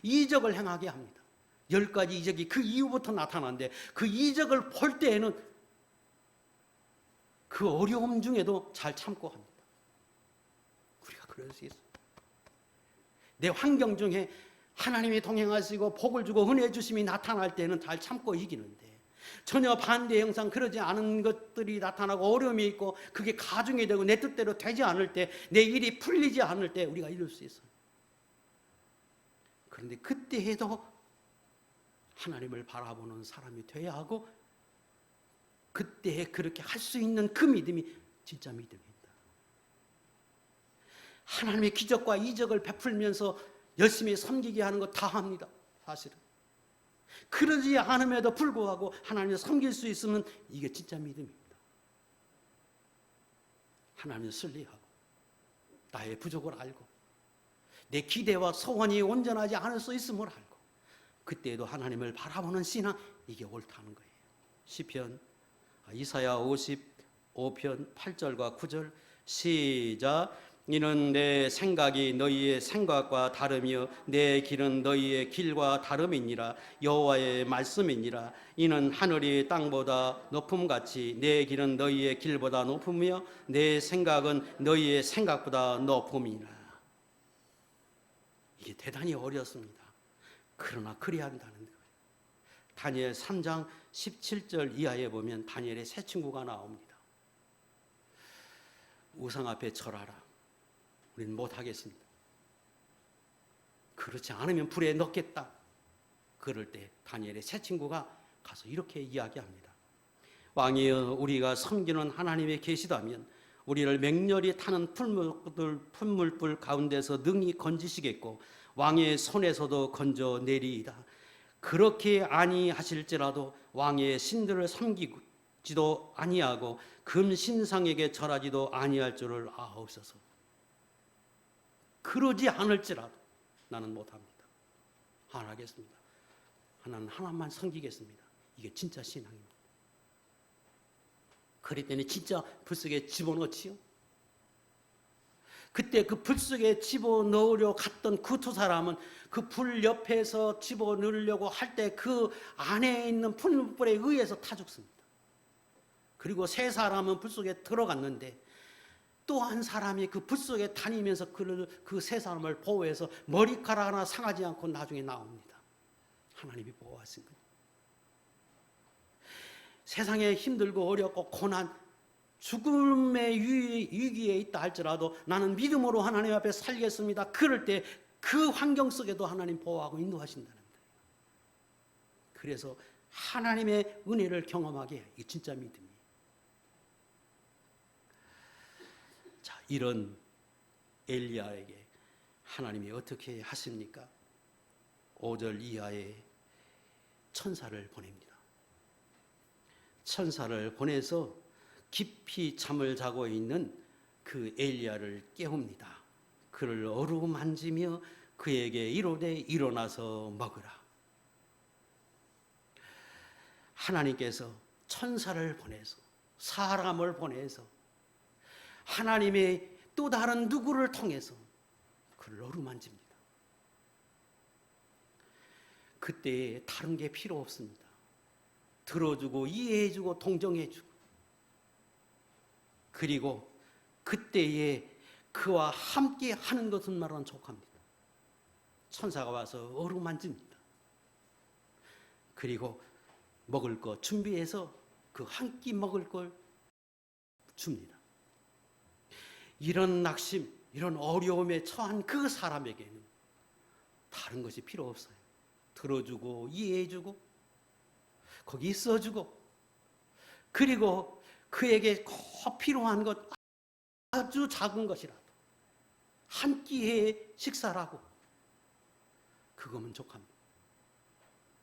이적을 행하게 합니다. 10가지 이적이 그 이후부터 나타나는데 그 이적을 볼 때에는 그 어려움 중에도 잘 참고 합니다. 우리가 그럴 수 있어요. 내 환경 중에 하나님이 동행하시고 복을 주고 은혜 주심이 나타날 때는 잘 참고 이기는데 전혀 반대 형상 그러지 않은 것들이 나타나고 어려움이 있고 그게 가중이 되고 내 뜻대로 되지 않을 때 내 일이 풀리지 않을 때 우리가 이럴 수 있어요. 그런데 그때에도 하나님을 바라보는 사람이 돼야 하고 그때에 그렇게 할 수 있는 그 믿음이 진짜 믿음입니다. 하나님의 기적과 이적을 베풀면서 열심히 섬기게 하는 거 다 합니다. 사실은. 그러지 않음에도 불구하고 하나님을 섬길 수 있으면 이게 진짜 믿음입니다. 하나님을 신뢰하고 나의 부족을 알고 내 기대와 소원이 온전하지 않을 수 있음을 알고 그때에도 하나님을 바라보는 신앙 이게 옳다는 거예요. 시편 이사야 55편 8절과 9절 시작. 이는 내 생각이 너희의 생각과 다르며 내 길은 너희의 길과 다름이니라. 여호와의 말씀이니라. 이는 하늘이 땅보다 높음같이 내 길은 너희의 길보다 높으며 내 생각은 너희의 생각보다 높음이니라. 이게 대단히 어렵습니다. 그러나 그래야 한다는 거예요. 다니엘 3장 17절 이하에 보면 다니엘의 세 친구가 나옵니다. 우상 앞에 절하라. 우리는 못하겠습니다. 그렇지 않으면 불에 넣겠다. 그럴 때 다니엘의 세 친구가 가서 이렇게 이야기합니다. 왕이여, 우리가 섬기는 하나님의 계시다면 우리를 맹렬히 타는 풀물불 가운데서 능히 건지시겠고 왕의 손에서도 건져내리이다. 그렇게 아니하실지라도 왕의 신들을 섬기지도 아니하고 금신상에게 절하지도 아니할 줄을 아옵소서. 그러지 않을지라도 나는 못합니다. 안 하겠습니다. 나는 하나님만 섬기겠습니다. 이게 진짜 신앙입니다. 그랬더니 진짜 불 속에 집어넣지요. 그때 그 불 속에 집어넣으려 갔던 그 두 사람은 그 불 옆에서 집어넣으려고 할 때 그 안에 있는 풀물불에 의해서 타 죽습니다. 그리고 세 사람은 불 속에 들어갔는데 또 한 사람이 그 불 속에 다니면서 그 세 사람을 보호해서 머리카락 하나 상하지 않고 나중에 나옵니다. 하나님이 보호하신 거예요. 세상에 힘들고 어렵고 고난, 죽음의 위기에 있다 할지라도 나는 믿음으로 하나님 앞에 살겠습니다. 그럴 때 그 환경 속에도 하나님 보호하고 인도하신다는 거예요. 그래서 하나님의 은혜를 경험하게 해요. 이게 진짜 믿음이에요. 자, 이런 엘리야에게 하나님이 어떻게 하십니까? 5절 이하에 천사를 보냅니다. 천사를 보내서 깊이 잠을 자고 있는 그 엘리야를 깨웁니다. 그를 어루만지며 그에게 이르되 일어나서 먹으라. 하나님께서 천사를 보내서 사람을 보내서 하나님의 또 다른 누구를 통해서 그를 어루만집니다. 그때 다른 게 필요 없습니다. 들어주고 이해해주고 동정해주고, 그리고 그때에 그와 함께 하는 것만으로는 족합니다. 천사가 와서 어루만집니다. 그리고 먹을 거 준비해서 그 한 끼 먹을 걸 줍니다. 이런 낙심, 이런 어려움에 처한 그 사람에게는 다른 것이 필요 없어요. 들어주고 이해해주고 거기 있어주고, 그리고 그에게 꼭 필요한 것 아주 작은 것이라도 한 끼의 식사라고 그거면 족합니다.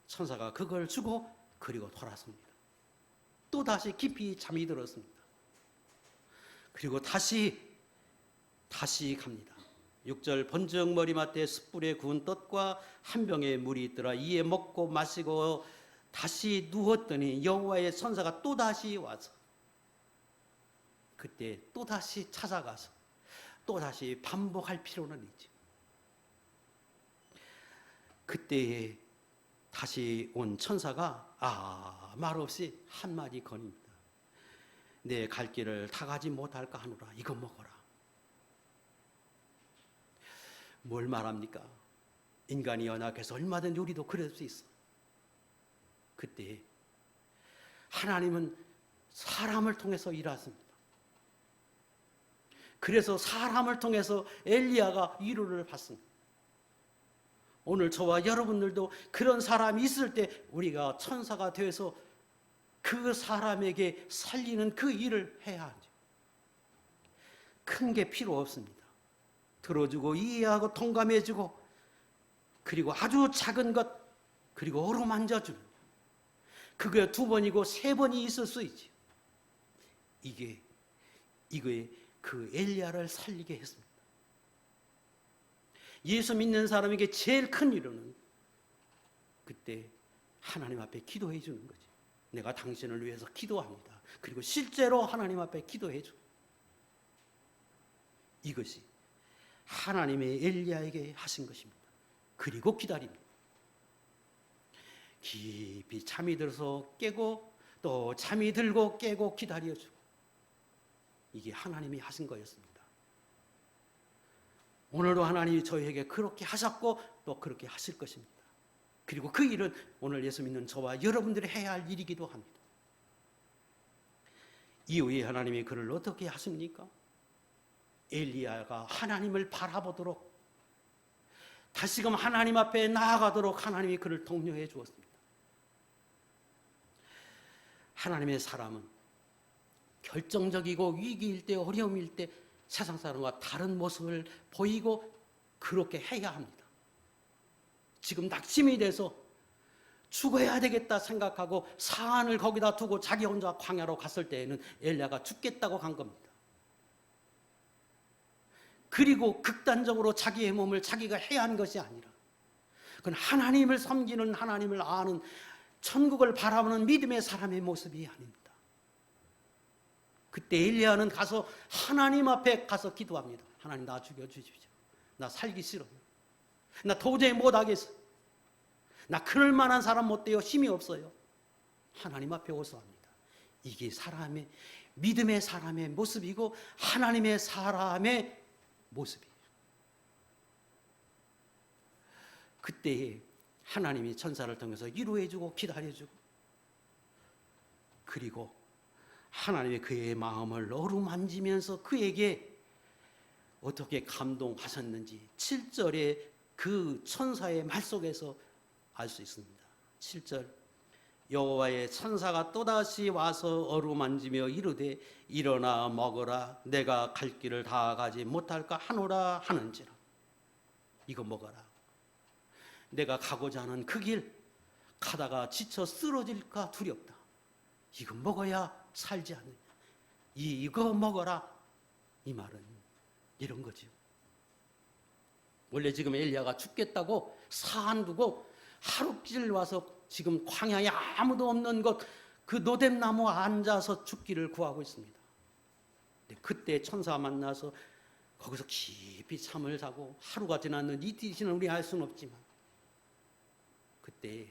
천사가 그걸 주고 그리고 돌아섭니다. 또 다시 깊이 잠이 들었습니다. 그리고 다시 갑니다. 6절 번쩍 머리맡에 숯불에 구운 떡과 한 병의 물이 있더라. 이에 먹고 마시고 다시 누웠더니 여호와의 천사가 또 다시 와서 그때 또 다시 찾아가서 또 다시 반복할 필요는 있죠. 그때에 다시 온 천사가 말없이 한마디 건입니다. 내 갈 길을 다 가지 못할까 하노라. 이거 먹어라. 뭘 말합니까? 인간이 연약해서 얼마든지 우리도 그럴 수 있어. 그때 하나님은 사람을 통해서 일하십니다. 그래서 사람을 통해서 엘리야가 위로를 받습니다. 오늘 저와 여러분들도 그런 사람이 있을 때 우리가 천사가 되어서 그 사람에게 살리는 그 일을 해야 하죠. 큰 게 필요 없습니다. 들어주고 이해하고 동감해주고, 그리고 아주 작은 것, 그리고 어루만져주는, 그게 2번이고 3번이 있을 수 있지. 이거에 그 엘리야를 살리게 했습니다. 예수 믿는 사람에게 제일 큰 위로는 그때 하나님 앞에 기도해 주는 거지. 내가 당신을 위해서 기도합니다. 그리고 실제로 하나님 앞에 기도해 줘. 이것이 하나님의 엘리야에게 하신 것입니다. 그리고 기다립니다. 깊이 잠이 들어서 깨고 또 잠이 들고 깨고 기다려주고, 이게 하나님이 하신 거였습니다. 오늘도 하나님이 저희에게 그렇게 하셨고 또 그렇게 하실 것입니다. 그리고 그 일은 오늘 예수 믿는 저와 여러분들이 해야 할 일이기도 합니다. 이후에 하나님이 그를 어떻게 하십니까? 엘리야가 하나님을 바라보도록, 다시금 하나님 앞에 나아가도록 하나님이 그를 독려해 주었습니다. 하나님의 사람은 결정적이고 위기일 때, 어려움일 때 세상 사람과 다른 모습을 보이고 그렇게 해야 합니다. 지금 낙심이 돼서 죽어야 되겠다 생각하고 사안을 거기다 두고 자기 혼자 광야로 갔을 때에는 엘리야가 죽겠다고 간 겁니다. 그리고 극단적으로 자기의 몸을 자기가 해야 하는 것이 아니라 그건 하나님을 섬기는, 하나님을 아는, 천국을 바라보는 믿음의 사람의 모습이 아닙니다. 그때 엘리야는 가서 하나님 앞에 가서 기도합니다. 하나님, 나 죽여주십시오. 나 살기 싫어요. 나 도저히 못하겠어요. 나 그럴 만한 사람 못 돼요. 힘이 없어요. 하나님 앞에 호소합니다. 이게 사람의, 믿음의 사람의 모습이고 하나님의 사람의 모습이에요. 그때 하나님이 천사를 통해서 위로해주고 기다려주고, 그리고 하나님의 그의 마음을 어루만지면서 그에게 어떻게 감동하셨는지 7절에 그 천사의 말 속에서 알 수 있습니다. 7절, 여호와의 천사가 또다시 와서 어루만지며 이르되 일어나 먹어라. 내가 갈 길을 다 가지 못할까 하노라 하는지라. 이거 먹어라. 내가 가고자 하는 그 길 가다가 지쳐 쓰러질까 두렵다. 이거 먹어야 살지 않느냐. 이거 먹어라. 이 말은 이런 거죠. 원래 지금 엘리야가 죽겠다고 사안 두고 하룻길 와서 지금 광야에 아무도 없는 곳, 그 노뎀나무 앉아서 죽기를 구하고 있습니다. 근데 그때 천사 만나서 거기서 깊이 잠을 자고 하루가 지났는지 이틀이는 우리 알 수는 없지만 그때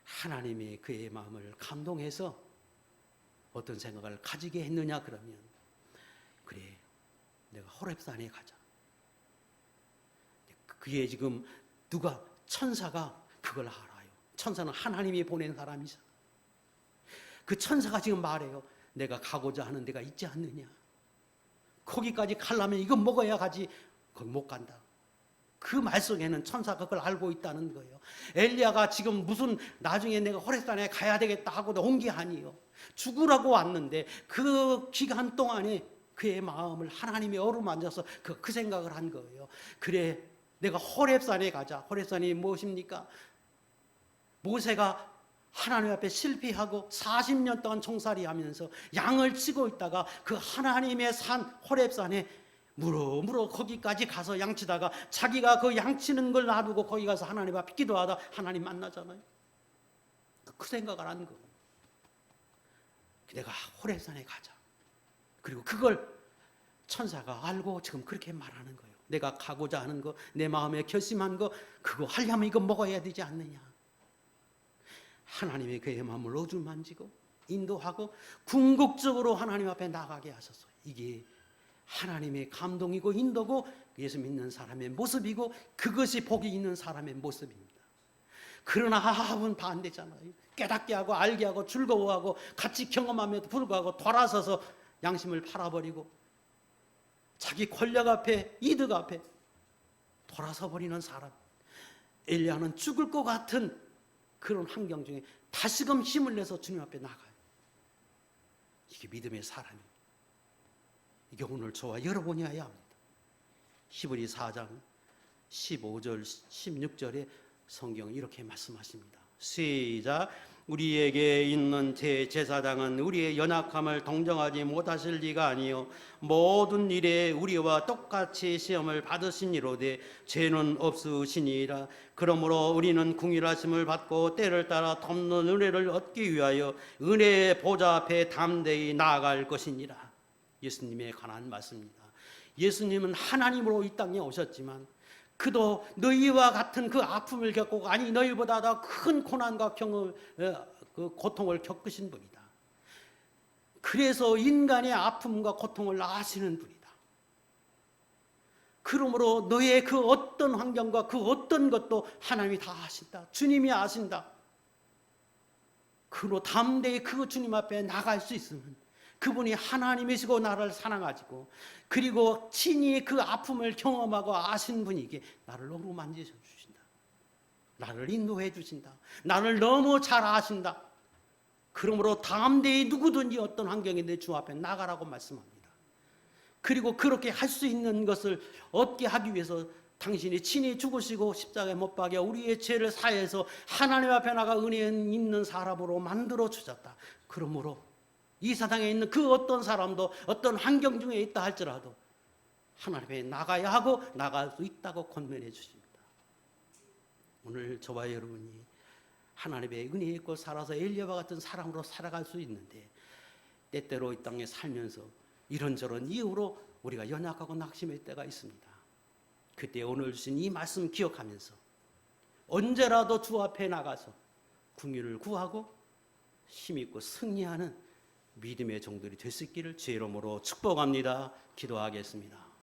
하나님의 그의 마음을 감동해서 어떤 생각을 가지게 했느냐 그러면, 그래, 내가 호렙산에 가자. 그게 지금 누가, 천사가 그걸 알아요. 천사는 하나님이 보낸 사람이잖아. 그 천사가 지금 말해요. 내가 가고자 하는 데가 있지 않느냐. 거기까지 가려면 이거 먹어야 가지. 거기 못 간다. 그 말 속에는 천사가 그걸 알고 있다는 거예요. 엘리야가 지금 무슨 나중에 내가 호렙산에 가야 되겠다 하고 온 게 아니에요. 죽으라고 왔는데 그 기간 동안에 그의 마음을 하나님이 어루만져서 그 생각을 한 거예요. 그래, 내가 호렙산에 가자. 호렙산이 무엇입니까? 모세가 하나님 앞에 실패하고 40년 동안 종살이하면서 양을 치고 있다가 그 하나님의 산 호렙산에 무럭무럭 거기까지 가서 양치다가 자기가 그 양치는 걸 놔두고 거기 가서 하나님 앞에 기도하다 하나님 만나잖아요. 그 생각을 한 거예요. 내가 호렙산에 가자. 그리고 그걸 천사가 알고 지금 그렇게 말하는 거예요. 내가 가고자 하는 거, 내 마음에 결심한 거, 그거 하려면 이거 먹어야 되지 않느냐. 하나님의 그의 마음을 어루만지고 인도하고 궁극적으로 하나님 앞에 나가게 하셨어요. 이게 하나님의 감동이고 인도고 예수 믿는 사람의 모습이고 그것이 복이 있는 사람의 모습입니다. 그러나 아합은 반대잖아요. 깨닫게 하고 알게 하고 즐거워하고 같이 경험함에도 불구하고 돌아서서 양심을 팔아버리고 자기 권력 앞에, 이득 앞에 돌아서 버리는 사람. 엘리야는 죽을 것 같은 그런 환경 중에 다시금 힘을 내서 주님 앞에 나가요. 이게 믿음의 사람이에요. 이게 오늘 저와 여러분이 해야 합니다. 히브리 4장 15절 16절에 성경은 이렇게 말씀하십니다. 시작. 우리에게 있는 제사장은 우리의 연약함을 동정하지 못하실 리가 아니요 모든 일에 우리와 똑같이 시험을 받으시니로되 죄는 없으시니라. 그러므로 우리는 긍휼하심을 받고 때를 따라 돕는 은혜를 얻기 위하여 은혜의 보좌 앞에 담대히 나아갈 것이니라. 예수님에 관한 말씀입니다. 예수님은 하나님으로 이 땅에 오셨지만 그도 너희와 같은 그 아픔을 겪고, 아니 너희보다 더 큰 고난과 그 고통을 겪으신 분이다. 그래서 인간의 아픔과 고통을 아시는 분이다. 그러므로 너의 그 어떤 환경과 그 어떤 것도 하나님이 다 아신다. 주님이 아신다. 그로 담대히 그 주님 앞에 나갈 수 있으면 그분이 하나님이시고 나를 사랑하시고 그리고 친히 그 아픔을 경험하고 아신 분이기에 나를 어루만지셔 주신다. 나를 인도해 주신다. 나를 너무 잘 아신다. 그러므로 다음 대에 누구든지 어떤 환경인데 주 앞에 나가라고 말씀합니다. 그리고 그렇게 할 수 있는 것을 얻게 하기 위해서 당신이 친히 죽으시고 십자가에 못 박여 우리의 죄를 사해서 하나님 앞에 나가 은혜 있는 사람으로 만들어 주셨다. 그러므로 이 세상에 있는 그 어떤 사람도 어떤 환경 중에 있다 할지라도 하나님 앞에 나가야 하고 나갈 수 있다고 권면해 주십니다. 오늘 저와 여러분이 하나님의 은혜 있고 살아서 엘리야와 같은 사람으로 살아갈 수 있는데 때때로 이 땅에 살면서 이런저런 이유로 우리가 연약하고 낙심할 때가 있습니다. 그때 오늘 주신 이 말씀 기억하면서 언제라도 주 앞에 나가서 긍휼을 구하고 힘있고 승리하는 믿음의 종들이 될 수 있기를 주의 이름으로 축복합니다. 기도하겠습니다.